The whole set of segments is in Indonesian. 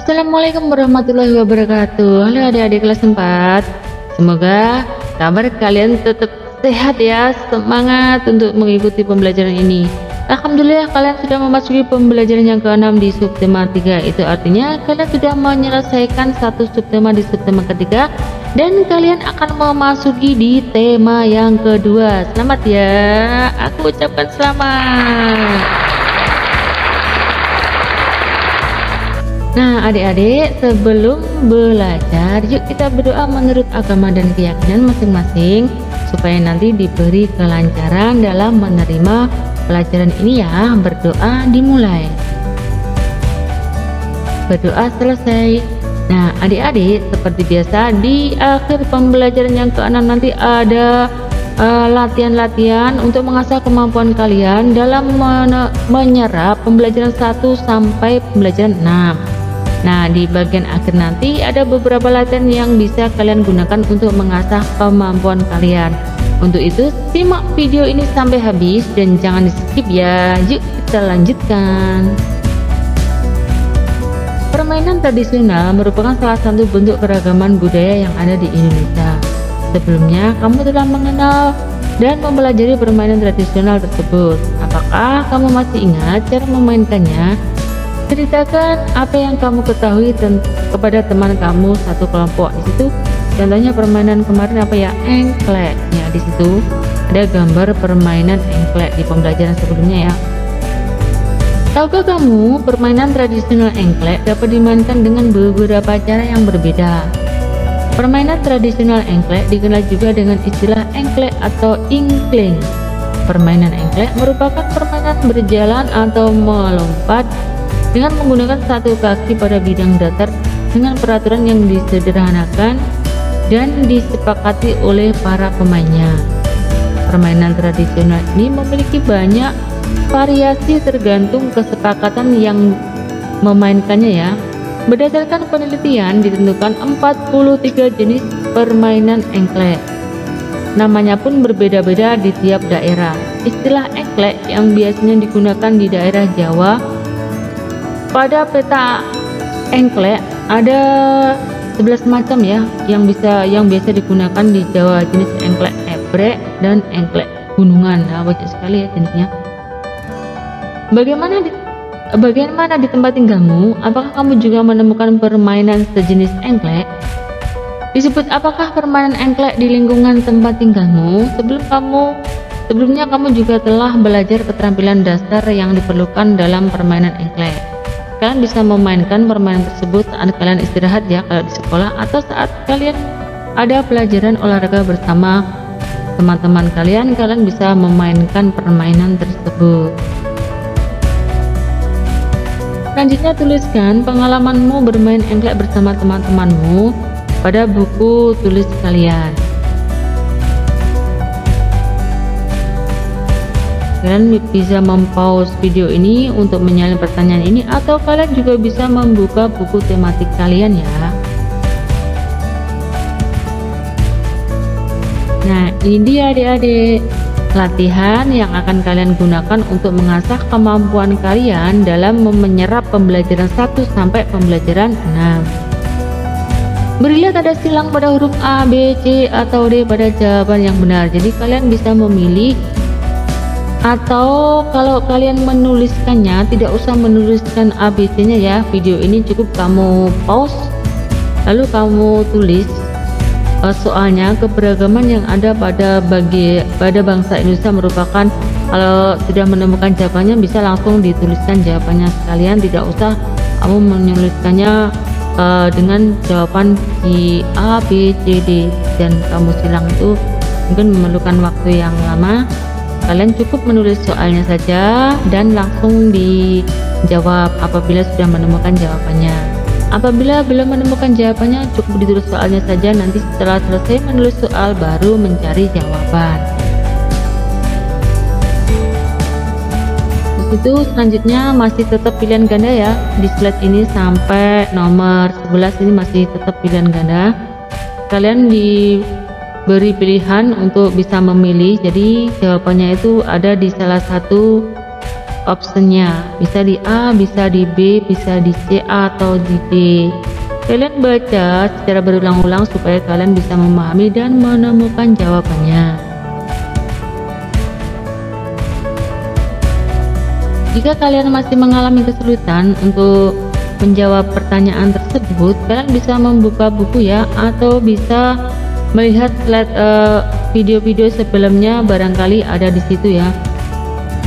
Assalamualaikum warahmatullahi wabarakatuh. Halo adik-adik kelas 4. Semoga kabar kalian tetap sehat ya, semangat untuk mengikuti pembelajaran ini. Alhamdulillah kalian sudah memasuki pembelajaran yang ke-6 di subtema 3. Itu artinya kalian sudah menyelesaikan satu subtema di subtema ketiga dan kalian akan memasuki di tema yang kedua. Selamat ya, aku ucapkan selamat. Nah adik-adik, sebelum belajar yuk kita berdoa menurut agama dan keyakinan masing-masing supaya nanti diberi kelancaran dalam menerima pelajaran ini ya. Berdoa dimulai, berdoa selesai. Nah adik-adik, seperti biasa di akhir pembelajaran yang ke-6 nanti ada latihan-latihan untuk mengasah kemampuan kalian dalam menyerap pembelajaran 1 sampai pembelajaran 6. Nah di bagian akhir nanti ada beberapa latihan yang bisa kalian gunakan untuk mengasah kemampuan kalian. Untuk itu simak video ini sampai habis dan jangan di skip ya. Yuk kita lanjutkan. Permainan tradisional merupakan salah satu bentuk keragaman budaya yang ada di Indonesia. Sebelumnya kamu telah mengenal dan mempelajari permainan tradisional tersebut. Apakah kamu masih ingat cara memainkannya? Ceritakan apa yang kamu ketahui kepada teman kamu satu kelompok. Di situ contohnya permainan kemarin apa ya, engklek ya. Di situ ada gambar permainan engklek di pembelajaran sebelumnya ya. Tahukah kamu permainan tradisional engklek dapat dimainkan dengan beberapa cara yang berbeda. Permainan tradisional engklek dikenal juga dengan istilah engklek atau ingkling. Permainan engklek merupakan permainan berjalan atau melompat dengan menggunakan satu kaki pada bidang datar dengan peraturan yang disederhanakan dan disepakati oleh para pemainnya. Permainan tradisional ini memiliki banyak variasi tergantung kesepakatan yang memainkannya ya. Berdasarkan penelitian ditentukan 43 jenis permainan engklek. Namanya pun berbeda-beda di tiap daerah. Istilah engklek yang biasanya digunakan di daerah Jawa, pada peta engklek ada 11 macam ya yang biasa digunakan di Jawa. Jenis engklek ebrek dan engklek gunungan. Nah, banyak sekali ya jenisnya. Bagaimana di tempat tinggalmu? Apakah kamu juga menemukan permainan sejenis engklek? Disebut apakah permainan engklek di lingkungan tempat tinggalmu? Sebelumnya kamu juga telah belajar keterampilan dasar yang diperlukan dalam permainan engklek. Kalian bisa memainkan permainan tersebut saat kalian istirahat ya kalau di sekolah, atau saat kalian ada pelajaran olahraga bersama teman-teman kalian bisa memainkan permainan tersebut. Selanjutnya tuliskan pengalamanmu bermain engklek bersama teman-temanmu pada buku tulis kalian. Kalian bisa mempause video ini untuk menyalin pertanyaan ini, atau kalian juga bisa membuka buku tematik kalian ya. Nah ini dia adik-adik latihan yang akan kalian gunakan untuk mengasah kemampuan kalian dalam menyerap pembelajaran 1 sampai pembelajaran 6. Berilah tanda silang pada huruf A, B, C, atau D pada jawaban yang benar. Jadi kalian bisa memilih, atau kalau kalian menuliskannya tidak usah menuliskan ABC nya ya. Video ini cukup kamu pause lalu kamu tulis soalnya. Keberagaman yang ada pada bangsa Indonesia merupakan, kalau sudah menemukan jawabannya bisa langsung dituliskan jawabannya sekalian, tidak usah kamu menuliskannya dengan jawaban di A, B, C, D dan kamu silang. Itu mungkin memerlukan waktu yang lama. Kalian cukup menulis soalnya saja dan langsung dijawab apabila sudah menemukan jawabannya. Apabila belum menemukan jawabannya, cukup ditulis soalnya saja. Nanti setelah selesai menulis soal baru mencari jawaban. Itu selanjutnya masih tetap pilihan ganda ya. Di slide ini sampai nomor 11 ini masih tetap pilihan ganda. Kalian diberi pilihan untuk bisa memilih. Jadi jawabannya itu ada di salah satu optionnya, bisa di A, bisa di B, bisa di C atau di D. Kalian baca secara berulang-ulang supaya kalian bisa memahami dan menemukan jawabannya. Jika kalian masih mengalami kesulitan untuk menjawab pertanyaan tersebut, kalian bisa membuka buku ya, atau bisa melihat slide video-video sebelumnya, barangkali ada di situ ya.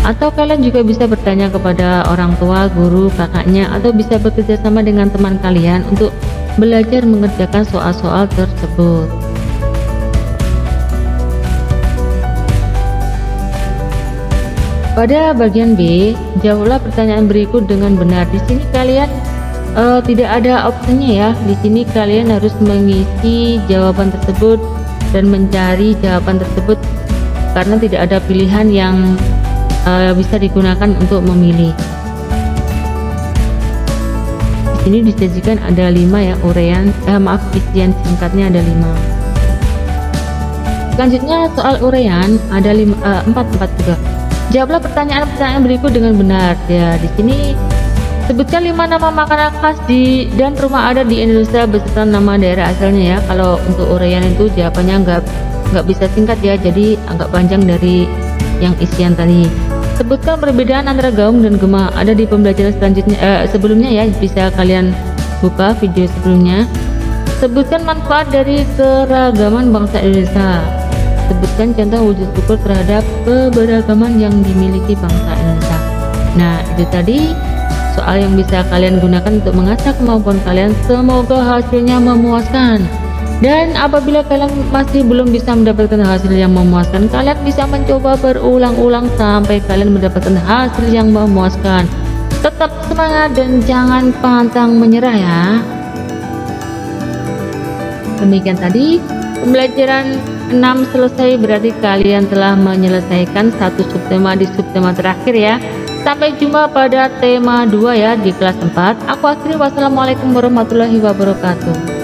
Atau kalian juga bisa bertanya kepada orang tua, guru, kakaknya, atau bisa bekerja sama dengan teman kalian untuk belajar mengerjakan soal-soal tersebut. Pada bagian B, jawablah pertanyaan berikut dengan benar. Di sini kalian tidak ada opsinya ya. Di sini kalian harus mengisi jawaban tersebut dan mencari jawaban tersebut karena tidak ada pilihan yang bisa digunakan untuk memilih. Di sini disajikan ada 5 ya, isian singkatnya ada 5. Selanjutnya soal uraian ada 4 juga. Jawablah pertanyaan-pertanyaan berikut dengan benar. Ya, di sini sebutkan 5 nama makanan khas dan rumah adat di Indonesia beserta nama daerah asalnya ya. Kalau untuk uraian itu jawabannya nggak bisa singkat ya, jadi agak panjang dari yang isian tadi. Sebutkan perbedaan antara gaung dan gema. Ada di pembelajaran selanjutnya sebelumnya ya, bisa kalian buka video sebelumnya. Sebutkan manfaat dari keragaman bangsa Indonesia. Sebutkan contoh wujud syukur terhadap keberagaman yang dimiliki bangsa Indonesia. Nah, itu tadi soal yang bisa kalian gunakan untuk mengasah kemampuan kalian. Semoga hasilnya memuaskan. Dan apabila kalian masih belum bisa mendapatkan hasil yang memuaskan, kalian bisa mencoba berulang-ulang sampai kalian mendapatkan hasil yang memuaskan. Tetap semangat dan jangan pantang menyerah ya. Demikian tadi pembelajaran 6 selesai, berarti kalian telah menyelesaikan satu subtema di subtema terakhir ya. Sampai jumpa pada tema 2 ya di kelas 4. Aku akhiri, wassalamualaikum warahmatullahi wabarakatuh.